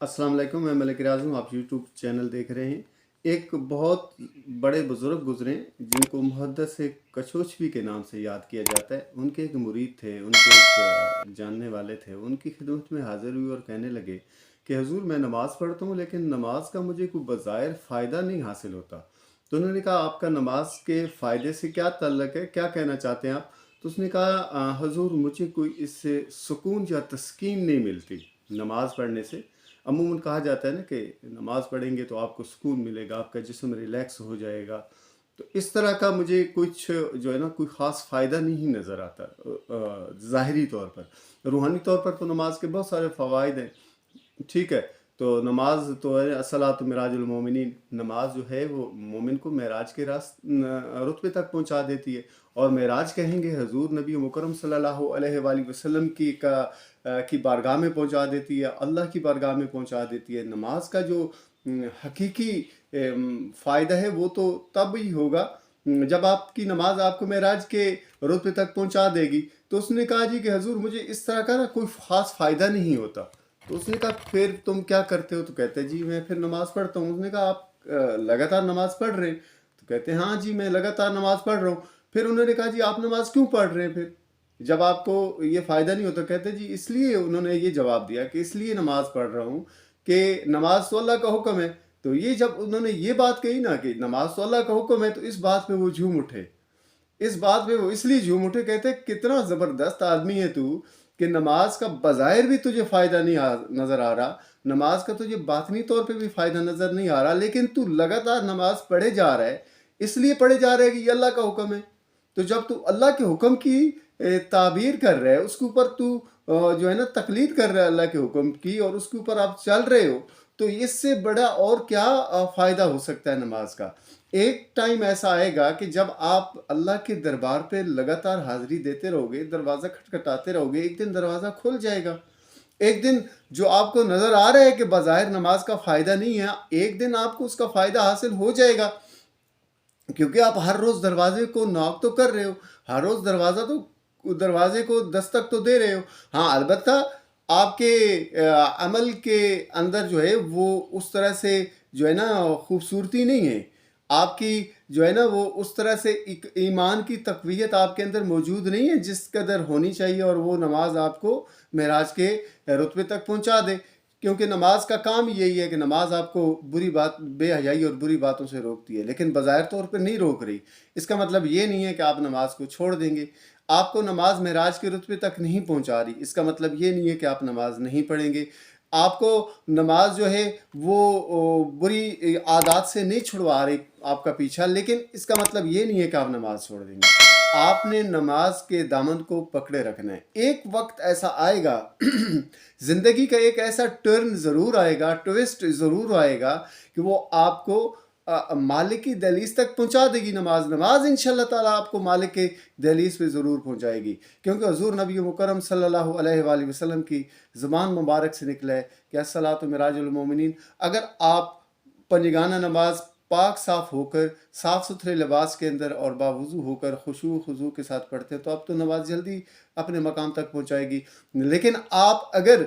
अस्सलाम वालेकुम, मैं मलिक रियाज़ हूँ। आप यूट्यूब चैनल देख रहे हैं। एक बहुत बड़े बुज़ुर्ग गुज़रे जिनको मुहद्दिस कशोचवी के नाम से याद किया जाता है। उनके एक मुरीद थे, उनके एक जानने वाले थे। उनकी खिदमत में हाज़िर हुए और कहने लगे कि हुज़ूर, मैं नमाज़ पढ़ता हूँ लेकिन नमाज का मुझे कोई बज़ाहिर फ़ायदा नहीं हासिल होता। तो उन्होंने कहा, आपका नमाज के फ़ायदे से क्या ताल्लुक़ है, क्या कहना चाहते हैं आप? तो उसने कहा, हुज़ूर, मुझे कोई इससे सुकून या तस्कीन नहीं मिलती नमाज़ पढ़ने से। अमूमन कहा जाता है ना कि नमाज़ पढ़ेंगे तो आपको सुकून मिलेगा, आपका जिस्म रिलैक्स हो जाएगा। तो इस तरह का मुझे कुछ जो है ना कोई ख़ास फ़ायदा नहीं नज़र आता ज़ाहिरी तौर पर। रूहानी तौर पर तो नमाज के बहुत सारे फ़वाइद हैं, ठीक है। तो नमाज तो है, अस्सलातु मिराजुल मोमिनीन, नमाज जो है वो मोमिन को मेराज के रुतबे तक पहुंचा देती है। और मेराज कहेंगे हजूर नबी मुकरम सल्लल्लाहु अलैहि वसल्लम की बारगाह में पहुंचा देती है, अल्लाह की बारगाह में पहुंचा देती है। नमाज का जो हकीकी फ़ायदा है वो तो तब ही होगा जब आपकी नमाज आपको मेराज के रुतबे तक पहुंचा देगी। तो उसने कहा जी कि हजूर, मुझे इस तरह का ना कोई ख़ास फ़ायदा नहीं होता। तो उसने कहा, फिर तुम क्या करते हो? तो कहते जी मैं फिर नमाज पढ़ता हूँ। उसने कहा, आप लगातार नमाज पढ़ रहे हैं? तो कहते हैं हाँ जी, मैं लगातार नमाज पढ़ रहा हूँ। फिर उन्होंने कहा, जी आप नमाज क्यों पढ़ रहे हैं फिर, जब आपको ये फ़ायदा नहीं होता? कहते जी इसलिए, उन्होंने ये जवाब दिया कि इसलिए नमाज पढ़ रहा हूँ कि नमाज तो अल्लाह का हुक्म है। तो ये जब उन्होंने ये बात कही ना कि नमाज तो अल्लाह का हुक्म है, तो इस बात पे वो झूम उठे। इस बात पे वो इसलिए झूम उठे, कहते कितना ज़बरदस्त आदमी है तू कि नमाज का बज़ाहिर भी तुझे फ़ायदा नहीं नज़र आ रहा, नमाज का तुझे बातनी तौर पे भी फ़ायदा नज़र नहीं आ रहा, लेकिन तू लगातार नमाज पढ़े जा रहा है। इसलिए पढ़े जा रहा है कि ये अल्लाह का हुक्म है। तो जब तू अल्लाह के हुक्म की ताबीर कर रहा है, उसके ऊपर तू जो है ना तकलीद कर रहा है अल्लाह के हुक्म की, और उसके ऊपर आप चल रहे हो, तो इससे बड़ा और क्या फ़ायदा हो सकता है नमाज का? एक टाइम ऐसा आएगा कि जब आप अल्लाह के दरबार पे लगातार हाज़िरी देते रहोगे, दरवाज़ा खटखटाते रहोगे, एक दिन दरवाज़ा खुल जाएगा। एक दिन जो आपको नज़र आ रहा है कि बज़ाहिर नमाज का फ़ायदा नहीं है, एक दिन आपको उसका फ़ायदा हासिल हो जाएगा। क्योंकि आप हर रोज़ दरवाजे को नॉक तो कर रहे हो, हर रोज़ दरवाजे को दस्तक तो दे रहे हो। हाँ, अलबत्ता आपके अमल के अंदर जो है वो उस तरह से जो है ना खूबसूरती नहीं है। आपकी जो है ना वो उस तरह से एक ईमान की तक़वियत आपके अंदर मौजूद नहीं है जिस कदर होनी चाहिए, और वो नमाज आपको मेराज के रुतबे तक पहुंचा दे। क्योंकि नमाज का काम यही है कि नमाज आपको बेहयाई और बुरी बातों से रोकती है, लेकिन बज़ाहिर तौर पर नहीं रोक रही। इसका मतलब ये नहीं है कि आप नमाज को छोड़ देंगे। आपको नमाज मेराज के रुतबे तक नहीं पहुंचा रही, इसका मतलब ये नहीं है कि आप नमाज नहीं पढ़ेंगे। आपको नमाज जो है वो बुरी आदत से नहीं छुड़वा रही आपका पीछा, लेकिन इसका मतलब ये नहीं है कि आप नमाज छोड़ देंगे। आपने नमाज के दामन को पकड़े रखना है। एक वक्त ऐसा आएगा ज़िंदगी का एक ऐसा टर्न ज़रूर आएगा, ट्विस्ट ज़रूर आएगा कि वो आपको मालिक की दहलीज तक पहुंचा देगी। नमाज इंशाअल्लाह ताला आपको मालिक के दहलीज पे ज़रूर पहुंचाएगी। क्योंकि हुज़ूर नबी मुकरम सल्लल्लाहु अलैहि वसल्लम की ज़ुबान मुबारक से निकला है कि अस्सलातु मिराजुल मोमिनीन। अगर आप पंजगाना नमाज पाक साफ़ होकर, साफ़ सुथरे लिबास के अंदर और बावुज़ू होकर खुशू खुजू के साथ पढ़ते हैं, तो अब तो नमाज जल्दी अपने मकाम तक पहुंचाएगी। लेकिन आप अगर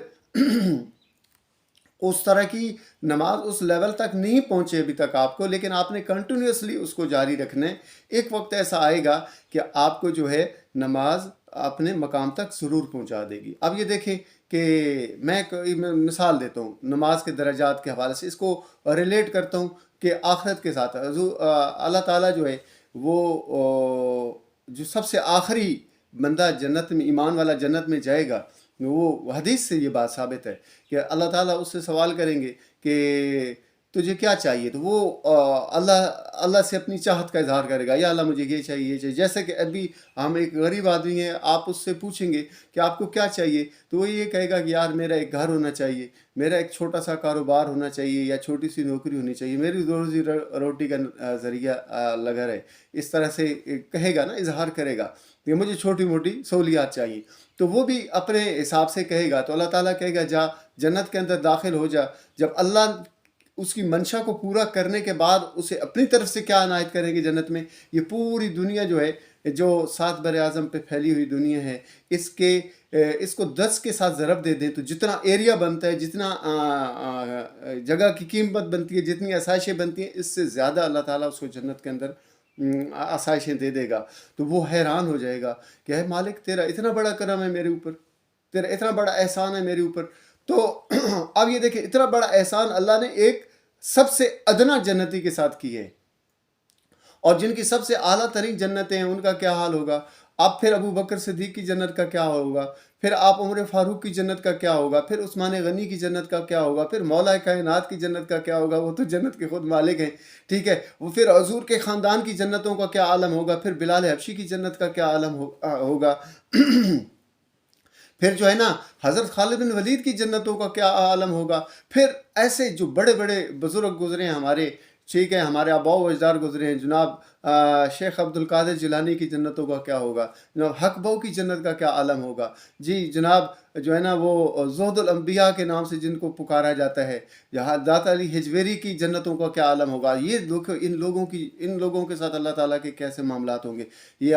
उस तरह की नमाज उस लेवल तक नहीं पहुंचे अभी तक आपको, लेकिन आपने कंटिन्यूसली उसको जारी रखना है, एक वक्त ऐसा आएगा कि आपको जो है नमाज अपने मकाम तक ज़रूर पहुंचा देगी। अब ये देखें कि मैं मिसाल देता हूँ नमाज के दर्जात के हवाले से, इसको रिलेट करता हूँ कि आखिरत के साथ। अल्लाह ताला जो है वो जो सबसे आखिरी बंदा जन्नत में, ईमान वाला जन्नत में जाएगा, वो हदीस से ये बात साबित है कि अल्लाह ताला उससे सवाल करेंगे कि तुझे क्या चाहिए, तो वो अल्लाह से अपनी चाहत का इजहार करेगा, या अल्लाह मुझे ये चाहिए ये चाहिए। जैसे कि अभी हम एक गरीब आदमी हैं, आप उससे पूछेंगे कि आपको क्या चाहिए, तो वो ये कहेगा कि यार मेरा एक घर होना चाहिए, मेरा एक छोटा सा कारोबार होना चाहिए, या छोटी सी नौकरी होनी चाहिए, मेरी रोज़ी रोटी का ज़रिया लगा रहे। इस तरह से कहेगा ना, इजहार करेगा कि मुझे छोटी मोटी सहूलियात चाहिए। तो वो भी अपने हिसाब से कहेगा, तो अल्लाह ताला कहेगा जा जन्नत के अंदर दाखिल हो जा। जब अल्लाह उसकी मंशा को पूरा करने के बाद उसे अपनी तरफ से क्या अनायत करेंगे जन्नत में, ये पूरी दुनिया जो है جو 7 بر اعظم پہ پھیلی ہوئی دنیا ہے، اس کو 10 کے ساتھ ضرب دے دیں تو جتنا ایریا بنتا ہے، جتنا جگہ کی قیمت بنتی ہے، جتنی آسائشیں بنتی ہیں، اس سے زیادہ اللہ تعالیٰ اس کو جنت کے اندر آسائشیں دے دے گا. تو وہ حیران ہو جائے گا کہ اے مالک، تیرا اتنا بڑا کرم ہے میرے اوپر، تیرا اتنا بڑا احسان ہے میرے اوپر. تو اب یہ دیکھیں، اتنا بڑا احسان اللہ نے ایک سب سے ادنا جنتی کے ساتھ کی ہے، اور جن کی سب سے اعلیٰ ترین جنتیں ہیں ان کا کیا حال ہوگا. اب پھر ابو بکر صدیق کی جنت کا کیا ہوگا، پھر آپ عمر فاروق کی جنت کا کیا ہوگا، پھر عثمان غنی کی جنت کا کیا ہوگا، پھر مولا کائنات کی جنت کا کیا ہوگا، وہ تو جنت کے خود مالک ہیں. ٹھیک ہے، وہ پھر حضور کے خاندان کی جنتوں کا کیا عالم ہوگا، پھر بلال حبشی کی جنت کا کیا عالم ہوگا. پھر جو ہے نا حضرت خالد بن ولید کی جنتوں کا کیا عالم ہوگا. پھر ایسے جو بڑے بڑے بزرگ گزرے ہیں ہمارے، ٹھیک ہے، ہمارے آباء و اجداد گزرے ہیں، جناب شیخ عبد القادر جیلانی کی جنتوں کا کیا ہوگا، جناب حق بہو کی جنت کا کیا عالم ہوگا. جی جناب جو ہے نا وہ زہد الانبیاء کے نام سے جن کو پکارا جاتا ہے، یہاں داتا علی ہجویری کی جنتوں کا کیا عالم ہوگا. یہ ان لوگوں کے ساتھ اللہ تعالیٰ کے کیسے معاملات ہوں گے. یہ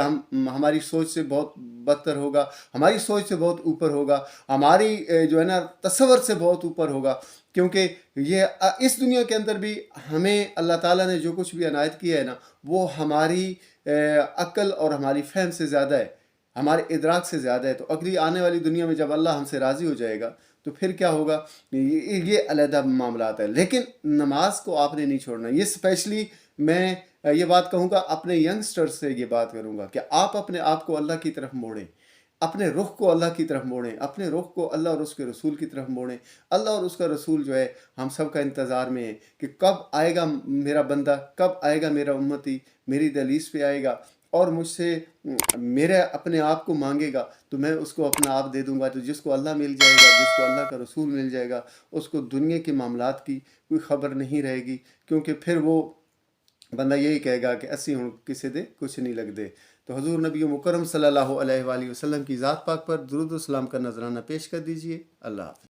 ہماری سوچ سے بہت بدتر ہوگا، ہماری سوچ سے بہت اوپر ہوگا، ہماری جو ہے نا تصور سے بہت اوپر ہوگا. کیونکہ یہ اس دنیا کے اندر بھی ہمیں اللہ تعالیٰ نے جو کچھ بھی عنایت کیا ہے نا، وہ ہماری عقل اور ہماری فہم سے زیادہ ہے، ہمارے ادراک سے زیادہ ہے. تو اگلی آنے والی دنیا میں جب اللہ ہم سے راضی ہو جائے گا تو پھر کیا ہوگا، یہ علیحدہ معاملات ہے. لیکن نماز کو آپ نے نہیں چھوڑنا. یہ اسپیشلی میں یہ بات کہوں گا، اپنے ینگسٹر سے یہ بات کروں گا کہ آپ اپنے آپ کو اللہ کی طرف موڑیں، اپنے رخ کو اللہ کی طرف موڑیں، اپنے رخ کو اللہ اور اس کے رسول کی طرف موڑیں. اللہ اور اس کا رسول جو ہے ہم سب کا انتظار میں ہے کہ کب آئے گا میرا بندہ، کب آئے گا میرا امتی، میری دہلیز پہ آئے گا اور مجھ سے میرے اپنے آپ کو مانگے گا تو میں اس کو اپنا آپ دے دوں گا. تو جس کو اللہ مل جائے گا، جس کو اللہ کا رسول مل جائے گا، اس کو دنیا کے معاملات کی کوئی خبر نہیں رہے گی. کیونکہ پھر وہ بندہ یہی کہے گا کہ اسی ہوں کسی دے کچھ نہیں لگ دے. تو حضور نبی مکرم صلی اللہ علیہ وآلہ وسلم کی ذات پاک پر درود و سلام کا نذرانہ پیش کر دیجئے. اللہ حافظ.